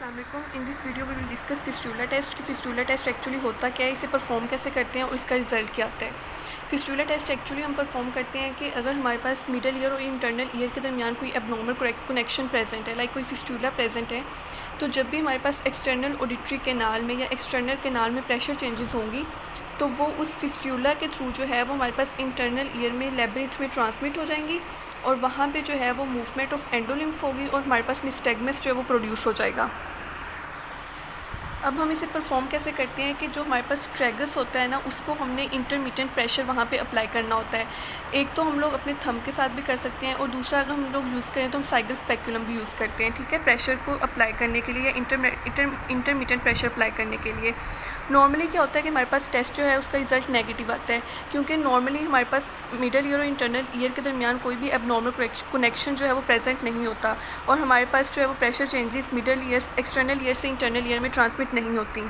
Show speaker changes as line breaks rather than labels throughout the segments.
अस्सलामुअलैकुम। In this video we will discuss fistula test कि fistula test actually होता क्या है, इसे परफॉर्म कैसे करते हैं और इसका रिज़ल्ट क्या आता है। फिस्टूला टेस्ट एक्चुअली हम परफॉर्म करते हैं कि अगर हमारे पास मिडल ईयर और इंटरनल ईयर के दरमियान कोई एबनॉर्मल कनेक्शन प्रेजेंट है, लाइक कोई फिस्टूला प्रेजेंट है, तो जब भी हमारे पास एक्सटर्नल ऑडिटरी कैनाल में या एक्सटर्नल कैनाल में प्रेशर चेंजेस होंगी तो वो उस फिस्टूला के थ्रू जो है वो हमारे पास इंटरनल ईयर में लेबरेट में ट्रांसमिट हो जाएंगी और वहाँ पे जो है वो मूवमेंट ऑफ एंडोलिम्फ होगी और हमारे पास निस्टैग्मस जो है वो प्रोड्यूस हो जाएगा। अब हम इसे परफॉर्म कैसे करते हैं कि जो हमारे पास ट्रैगस होता है ना, उसको हमने इंटरमीडिएट प्रेशर वहाँ पे अप्लाई करना होता है। एक तो हम लोग अपने थंब के साथ भी कर सकते हैं और दूसरा अगर हम लोग यूज़ करें तो हम साइकिल स्पेक्युलम भी यूज़ करते हैं, ठीक है, प्रेशर को अप्लाई करने के लिए, इंटरमीडिएट प्रेशर अप्लाई करने के लिए। नॉर्मली क्या होता है कि हमारे पास टेस्ट जो है उसका रिज़ल्ट नेगेटिव आता है, क्योंकि नॉर्मली हमारे पास मिडल ईयर और इंटरनल ईयर के दरमियान कोई भी एबनॉर्मल कनेक्शन जो है वो प्रेजेंट नहीं होता और हमारे पास जो है वो pressure changes middle ear external ear से इंटरनल ईयर में ट्रांसमिट नहीं होती।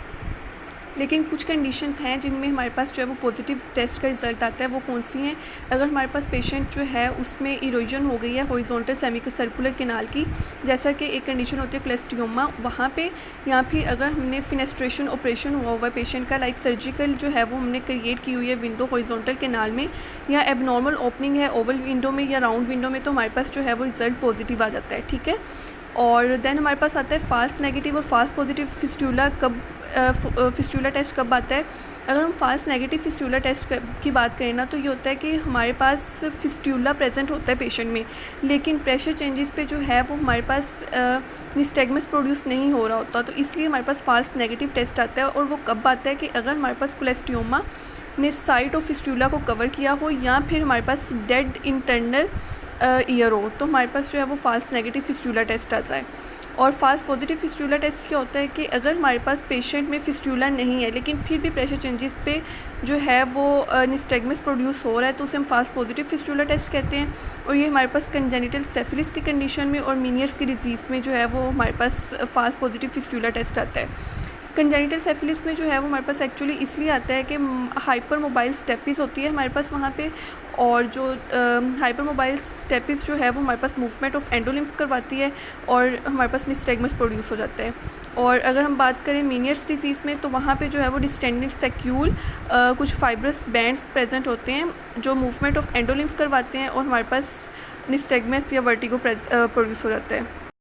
लेकिन कुछ कंडीशंस हैं जिनमें हमारे पास जो है वो पॉजिटिव टेस्ट का रिज़ल्ट आता है। वो कौन सी हैं? अगर हमारे पास पेशेंट जो है उसमें इरोजन हो गई है हॉरिजॉन्टल सेमी सर्कुलर कैनाल की, जैसा कि एक कंडीशन होती है क्लेस्टियोमा, वहाँ पे, या फिर अगर हमने फिनेस्ट्रेशन ऑपरेशन हुआ हुआ है पेशेंट का, लाइक सर्जिकल जो है वो हमने क्रिएट की हुई है विंडो हॉरिजॉन्टल कैनाल में, या एबनॉर्मल ओपनिंग है ओवल विंडो में या राउंड विंडो में, तो हमारे पास जो है वो रिज़ल्ट पॉजिटिव आ जाता है, ठीक है। और देन हमारे पास आता है फाल्स नेगेटिव और false positive fistula. Fistula test कब आता है? अगर हम फाल्स नेगेटिव फिस्टूला टेस्ट की बात करें ना, तो ये होता है कि हमारे पास फिस्टूला प्रेजेंट होता है पेशेंट में, लेकिन प्रेशर चेंजेस पे जो है वो हमारे पास निस्टैग्मस प्रोड्यूस नहीं हो रहा होता, तो इसलिए हमारे पास फाल्स नेगेटिव टेस्ट आता है। और वो कब आता है कि अगर हमारे पास क्लेस्टियोमा ने साइट ऑफ फिस्टूला को कवर किया हो या फिर हमारे पास डेड इंटरनल ईयर हो, तो हमारे पास जो है वो फाल्स नेगेटिव फिस्टूला टेस्ट आता है। और फाल्स पॉजिटिव फिस्टूला टेस्ट क्या होता है कि अगर हमारे पास पेशेंट में फिस्टूला नहीं है लेकिन फिर भी प्रेशर चेंजेस पे जो है वो निस्टैग्मस प्रोड्यूस हो रहा है, तो उसे हम फाल्स पॉजिटिव फिस्टूला टेस्ट कहते हैं। और ये हमारे पास कंजेनिटल सेफिलिस की कंडीशन में और मीनियर्स की डिजीज़ में जो है वो हमारे पास फाल्स पॉजिटिव फिस्टूला टेस्ट आता है। कंजेनिटल सेफिलिस में जो है वो हमारे पास एक्चुअली इसलिए आता है कि हाइपर मोबाइल स्टेपिस होती है हमारे पास वहाँ पे, और जो हाइपर मोबाइल स्टेपिस जो है वो हमारे पास मूवमेंट ऑफ एंडोलिम्फ करवाती है और हमारे पास निस्टैग्मस प्रोड्यूस हो जाता है। और अगर हम बात करें मीनियर्स डिजीज़ में, तो वहाँ पे जो है वो डिस्टेंडेड सेक्यूल कुछ फाइब्रस बैंड्स प्रेजेंट होते हैं जो मूवमेंट ऑफ एंडोलिम्फ करवाते हैं और हमारे पास निस्टैग्मस या वर्टिगो प्रोड्यूस हो जाता है।